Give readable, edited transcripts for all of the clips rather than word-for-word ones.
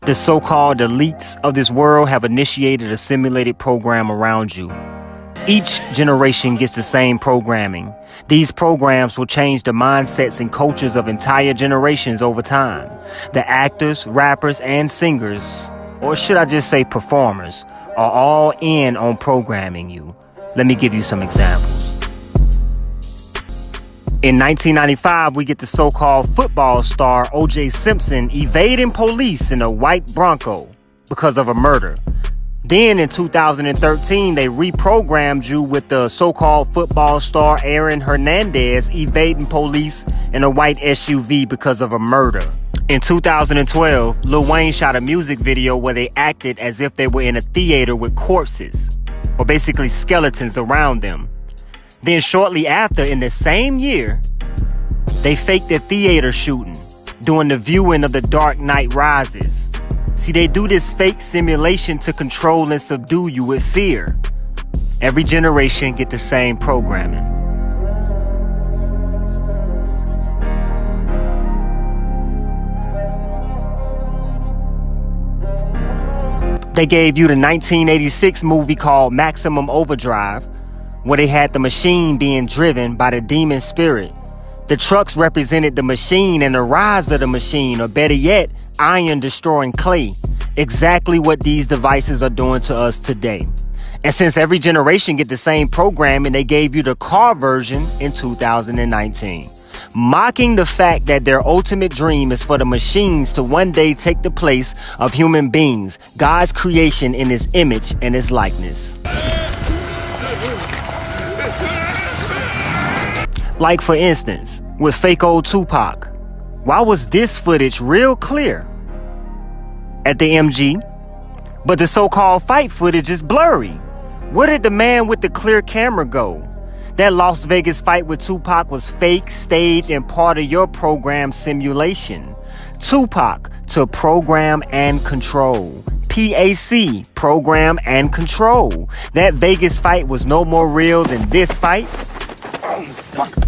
The so-called elites of this world have initiated a simulated program around you. Each generation gets the same programming. These programs will change the mindsets and cultures of entire generations over time. The actors, rappers, and singers, or should I just say performers, are all in on programming you. Let me give you some examples. In 1995, we get the so-called football star O.J. Simpson evading police in a white Bronco because of a murder. Then in 2013, they reprogrammed you with the so-called football star Aaron Hernandez evading police in a white SUV because of a murder. In 2012, Lil Wayne shot a music video where they acted as if they were in a theater with corpses, or basically skeletons around them. Then shortly after, in the same year, they faked a theater shooting, doing the viewing of The Dark Knight Rises. See, they do this fake simulation to control and subdue you with fear. Every generation get the same programming. They gave you the 1986 movie called Maximum Overdrive, where they had the machine being driven by the demon spirit. The trucks represented the machine and the rise of the machine, or better yet, iron destroying clay. Exactly what these devices are doing to us today. And since every generation get the same programming, they gave you the car version in 2019. Mocking the fact that their ultimate dream is for the machines to one day take the place of human beings, God's creation in His image and His likeness. Like for instance, with fake old Tupac, why was this footage real clear at the MG, but the so-called fight footage is blurry? Where did the man with the clear camera go? That Las Vegas fight with Tupac was fake, staged, and part of your program simulation. Tupac to program and control. PAC, program and control. That Vegas fight was no more real than this fight. Oh, fuck.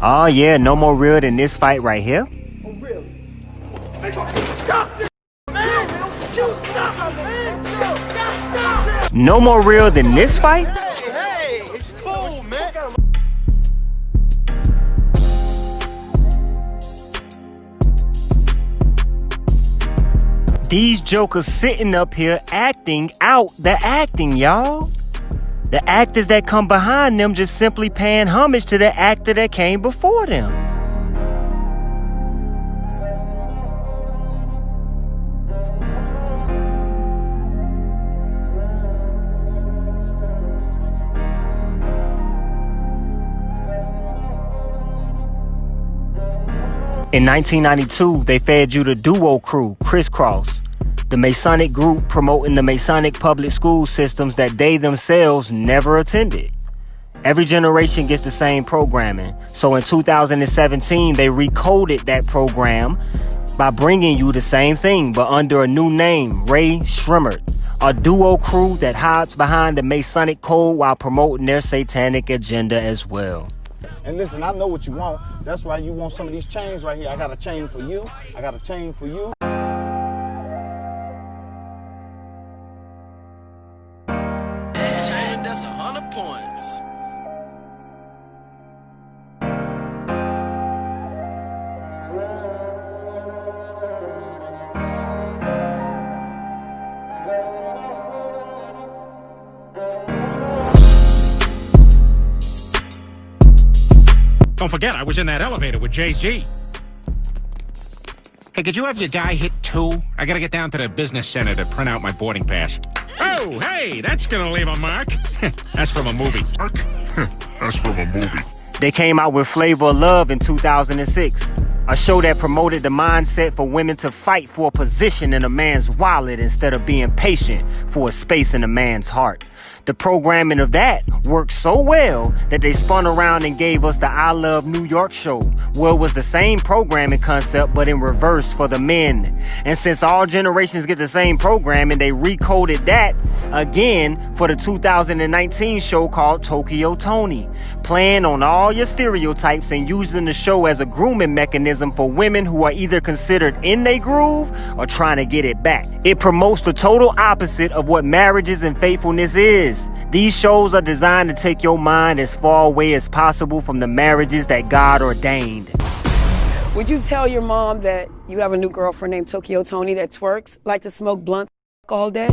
Oh yeah, no more real than this fight right here. Oh, really? Stop this, man! Stop, man! No more real than this fight? Hey, it's cool, man. These jokers sitting up here acting out the acting, y'all. The actors that come behind them just simply paying homage to the actor that came before them. In 1992, they fed you the duo crew, Crisscross, the Masonic group promoting the Masonic public school systems that they themselves never attended. Every generation gets the same programming. So in 2017, they recoded that program by bringing you the same thing, but under a new name, Ray Shrimmert, a duo crew that hides behind the Masonic code while promoting their satanic agenda as well. And listen, I know what you want. That's why you want some of these chains right here. I got a chain for you. I got a chain for you. That chain, that's 100 points. Don't forget, I was in that elevator with Jay-Z. Hey, could you have your guy hit 2? I gotta get down to the business center to print out my boarding pass. Oh, hey, that's gonna leave a mark. That's from a movie. That's from a movie. They came out with Flavor of Love in 2006, a show that promoted the mindset for women to fight for a position in a man's wallet instead of being patient for a space in a man's heart. The programming of that worked so well that they spun around and gave us the I Love New York show, where it was the same programming concept but in reverse for the men. And since all generations get the same programming, they recoded that again for the 2019 show called Tokyo Tony, playing on all your stereotypes and using the show as a grooming mechanism for women who are either considered in their groove or trying to get it back. It promotes the total opposite of what marriages and faithfulness is. These shows are designed to take your mind as far away as possible from the marriages that God ordained. Would you tell your mom that you have a new girlfriend named Tokyo Tony that twerks, like to smoke blunt all day?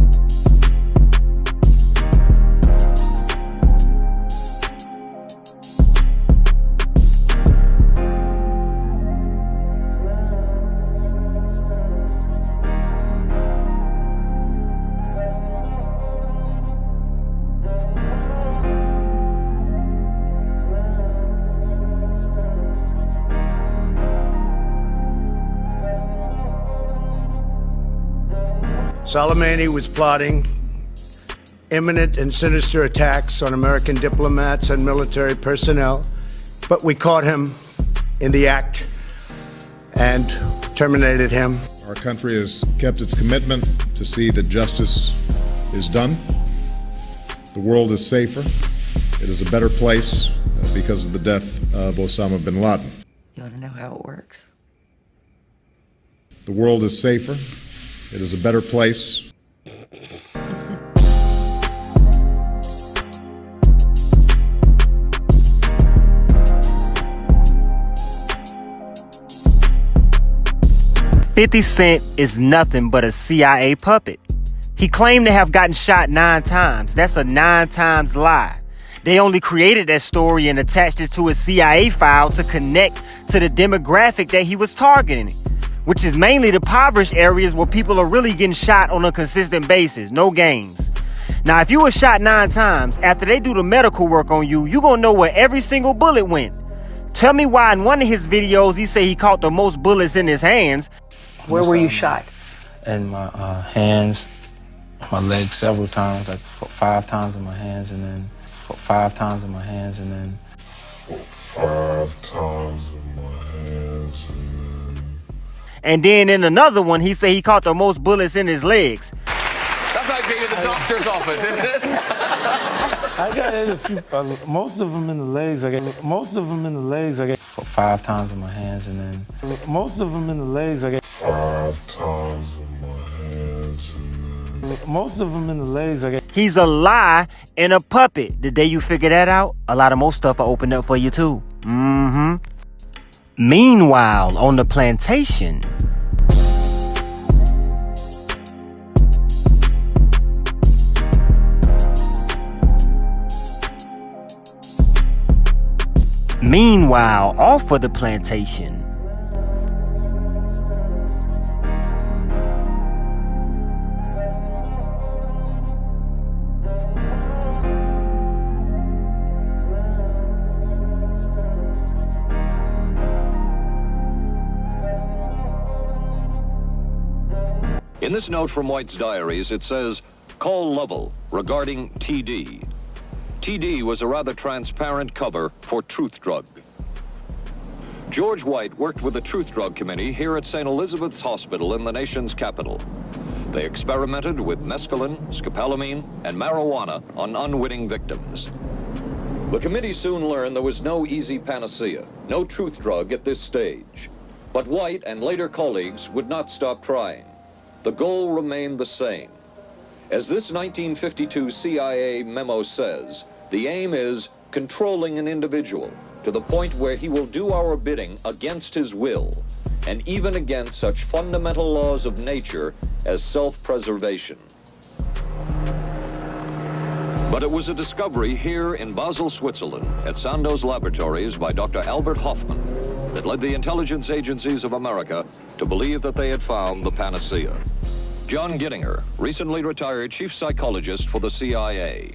Soleimani was plotting imminent and sinister attacks on American diplomats and military personnel, but we caught him in the act and terminated him. Our country has kept its commitment to see that justice is done. The world is safer. It is a better place because of the death of Osama bin Laden. You want to know how it works? The world is safer. It is a better place. $50 Cent is nothing but a CIA puppet. He claimed to have gotten shot 9 times. That's a 9 times lie. They only created that story and attached it to a CIA file to connect to the demographic that he was targeting, which is mainly the impoverished areas where people are really getting shot on a consistent basis. No games. Now, if you were shot 9 times, after they do the medical work on you, you're gonna know where every single bullet went. Tell me why in one of his videos he say he caught the most bullets in his hands. Where were you shot? In my hands, my legs several times, like 5 times in my hands, and then 5 times in my hands, and then 5 times in my hands, And then in another one, he said he caught the most bullets in his legs. That's like being in the doctor's office, isn't it? I got hit a few, most of them in the legs. I get most of them in the legs. I get 5 times in my hands, and then most of them in the legs. I get 5 times in my hands, most of them in the legs. I get. He's a lie and a puppet. The day you figure that out, a lot of more stuff will open up for you too. Meanwhile, on the plantation. Meanwhile, off of the plantation. In this note from White's diaries, it says, "Call Lovell regarding TD." TD was a rather transparent cover for Truth Drug. George White worked with the Truth Drug Committee here at St. Elizabeth's Hospital in the nation's capital. They experimented with mescaline, scopolamine, and marijuana on unwitting victims. The committee soon learned there was no easy panacea, no truth drug at this stage. But White and later colleagues would not stop trying. The goal remained the same. As this 1952 CIA memo says, the aim is controlling an individual to the point where he will do our bidding against his will, and even against such fundamental laws of nature as self-preservation. But it was a discovery here in Basel, Switzerland, at Sandoz Laboratories by Dr. Albert Hoffman that led the intelligence agencies of America to believe that they had found the panacea. John Gittinger, recently retired chief psychologist for the CIA.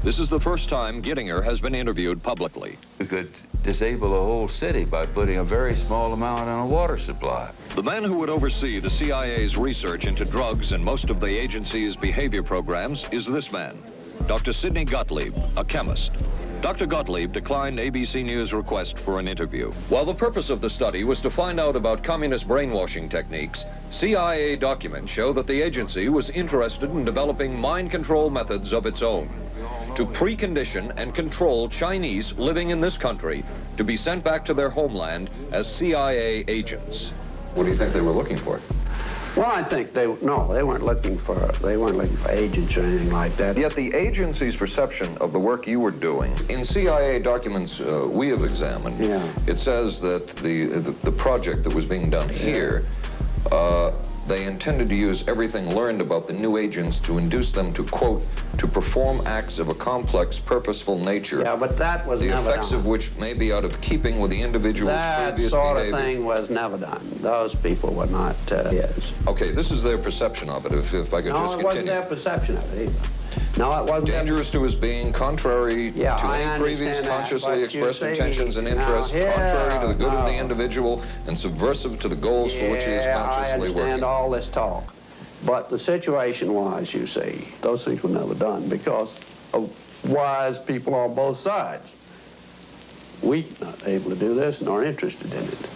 This is the first time Gittinger has been interviewed publicly. We could disable a whole city by putting a very small amount on a water supply. The man who would oversee the CIA's research into drugs and most of the agency's behavior programs is this man, Dr. Sidney Gottlieb, a chemist. Dr. Gottlieb declined ABC News' request for an interview. While the purpose of the study was to find out about communist brainwashing techniques, CIA documents show that the agency was interested in developing mind control methods of its own to precondition and control Chinese living in this country to be sent back to their homeland as CIA agents. What do you think they were looking for? Well, I think they weren't looking for agents or anything like that. Yet the agency's perception of the work you were doing, in CIA documents we have examined, it says that the project that was being done here, they intended to use everything learned about the new agents to induce them to, quote, to perform acts of a complex, purposeful nature. Yeah, but that was the never effects done. Of which may be out of keeping with the individual's previous sort behavior. of thing was never done. Those people were not his. Okay, this is their perception of it, if I could just continue. No, it wasn't their perception of it either. No, it wasn't. Dangerous to his being, contrary to any previous consciously expressed intentions and interests, contrary to the good of the individual, and subversive to the goals for which he is consciously working. I understand all this talk. But the situation was, you see, those things were never done because of wise people on both sides. We were not able to do this nor interested in it.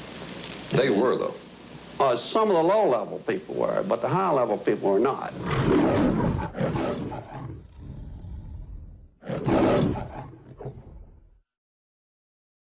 They were, though. Some of the low-level people were, but the high-level people were not.